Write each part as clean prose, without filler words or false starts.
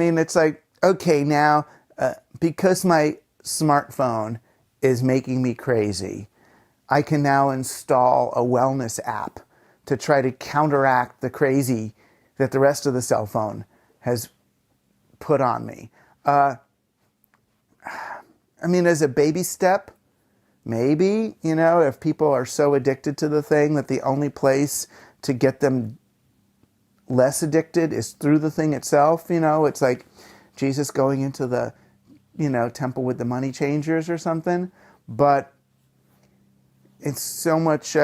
I mean, it's like, okay, now, because my smartphone is making me crazy, I can now install a wellness app to try to counteract the crazy that the rest of the cell phone has put on me. I mean, as a baby step, maybe, if people are so addicted to the thing that the only place to get them less addicted is through the thing itself. It's like Jesus going into the, temple with the money changers or something. But it's so much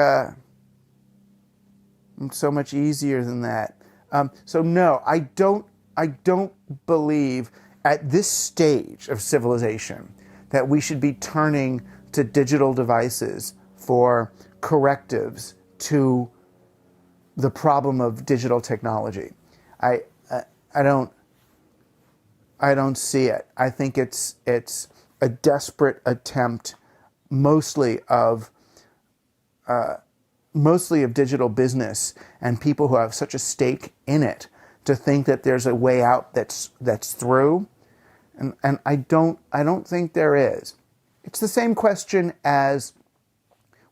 easier than that. So no, I don't believe at this stage of civilization that we should be turning to digital devices for correctives to the problem of digital technology. I don't see it. I think it's a desperate attempt, mostly of digital business and people who have such a stake in it, to think that there's a way out that's through, and I don't think there is. It's the same question as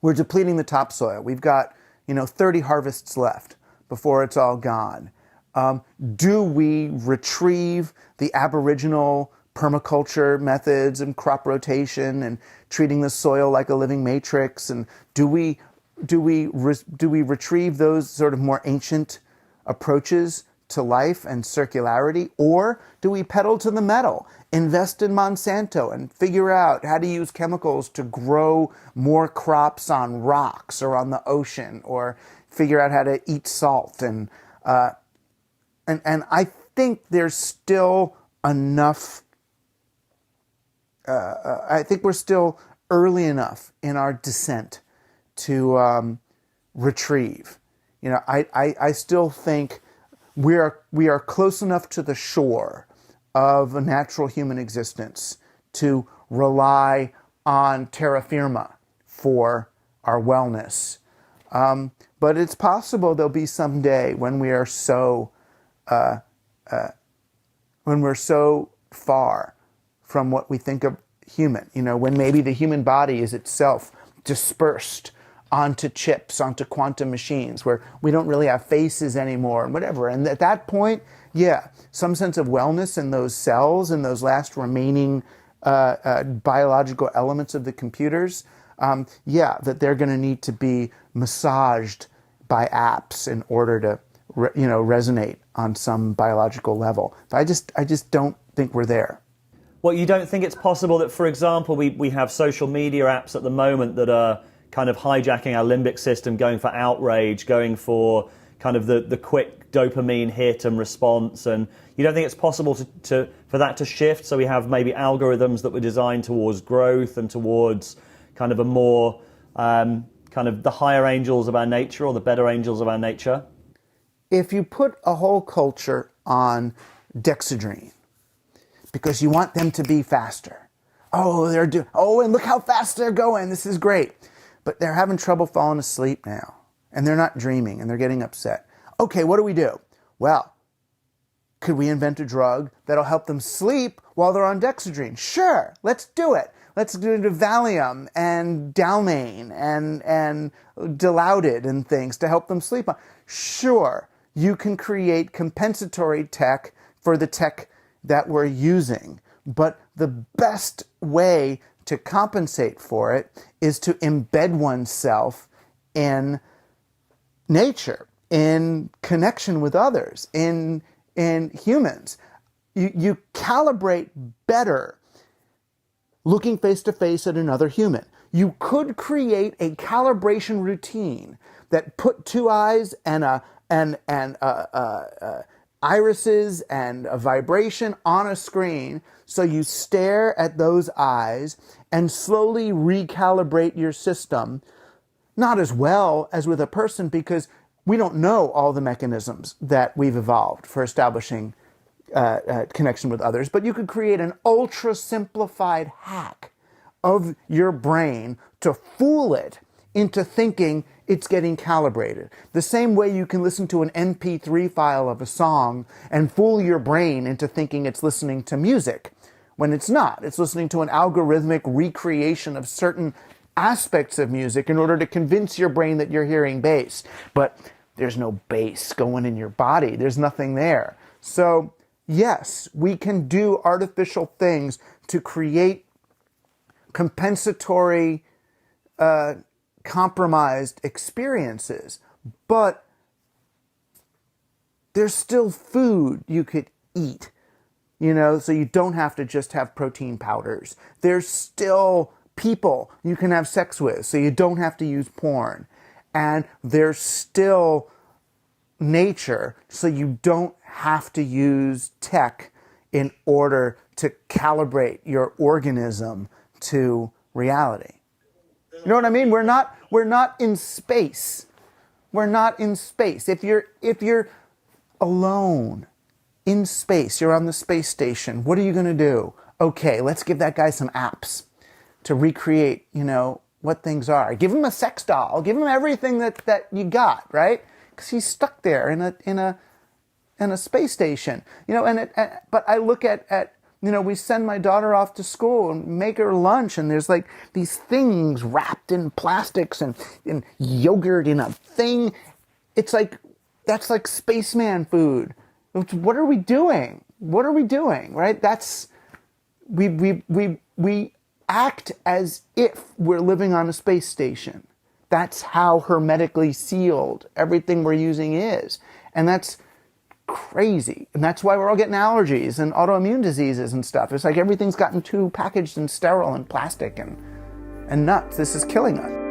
we're depleting the topsoil. We've got 30 harvests left before it's all gone. Do we retrieve the Aboriginal permaculture methods and crop rotation and treating the soil like a living matrix? And do we retrieve those sort of more ancient approaches to life and circularity? Or do we pedal to the metal, invest in Monsanto and figure out how to use chemicals to grow more crops on rocks or on the ocean, or figure out how to eat salt? And I think there's still enough, I think we're still early enough in our descent to retrieve. I still think we are close enough to the shore of a natural human existence to rely on terra firma for our wellness. But it's possible there'll be some day when we are so far from what we think of human, when maybe the human body is itself dispersed onto chips, onto quantum machines, where we don't really have faces anymore and whatever. And at that point, yeah, some sense of wellness in those cells and those last remaining biological elements of the computers, that they're going to need to be massaged by apps in order to resonate on some biological level. But I just don't think we're there. Well, you don't think it's possible that, for example, we have social media apps at the moment that are kind of hijacking our limbic system, going for outrage, going for kind of the quick dopamine hit and response, and you don't think it's possible for that to shift, so we have maybe algorithms that were designed towards growth and towards kind of a more kind of the higher angels of our nature, or the better angels of our nature? If you put a whole culture on dexedrine because you want them to be faster, and look how fast they're going, this is great. But they're having trouble falling asleep now, and they're not dreaming, and they're getting upset. Okay, what do we do? Well, could we invent a drug that'll help them sleep while they're on dexedrine? Sure, let's do it. Let's do Valium and Dalmane and Dilaudid and things to help them sleep. Sure, you can create compensatory tech for the tech that we're using, but the best way to compensate for it is to embed oneself in nature, in connection with others, in humans. You calibrate better looking face to face at another human. You could create a calibration routine that put two eyes and irises and a vibration on a screen, so you stare at those eyes and slowly recalibrate your system. Not as well as with a person, because we don't know all the mechanisms that we've evolved for establishing connection with others, but you could create an ultra simplified hack of your brain to fool it into thinking it's getting calibrated. The same way you can listen to an MP3 file of a song and fool your brain into thinking it's listening to music, when it's not. It's listening to an algorithmic recreation of certain aspects of music in order to convince your brain that you're hearing bass. But there's no bass going in your body. There's nothing there. So yes, we can do artificial things to create compensatory, compromised experiences, but there's still food you could eat, so you don't have to just have protein powders. There's still people you can have sex with, so you don't have to use porn. And there's still nature, so you don't have to use tech in order to calibrate your organism to reality. You know what I mean? We're not in space. We're not in space. If you're alone in space, you're on the space station, what are you going to do? Okay, let's give that guy some apps to recreate, what things are. Give him a sex doll. Give him everything that you got, right? Because he's stuck there in a space station. But I look at we send my daughter off to school and make her lunch, and there's like these things wrapped in plastics and yogurt in a thing. It's like, that's like spaceman food. What are we doing? What are we doing, right? We act as if we're living on a space station. That's how hermetically sealed everything we're using is. And that's crazy. And that's why we're all getting allergies and autoimmune diseases and stuff. It's like everything's gotten too packaged and sterile and plastic and nuts. This is killing us.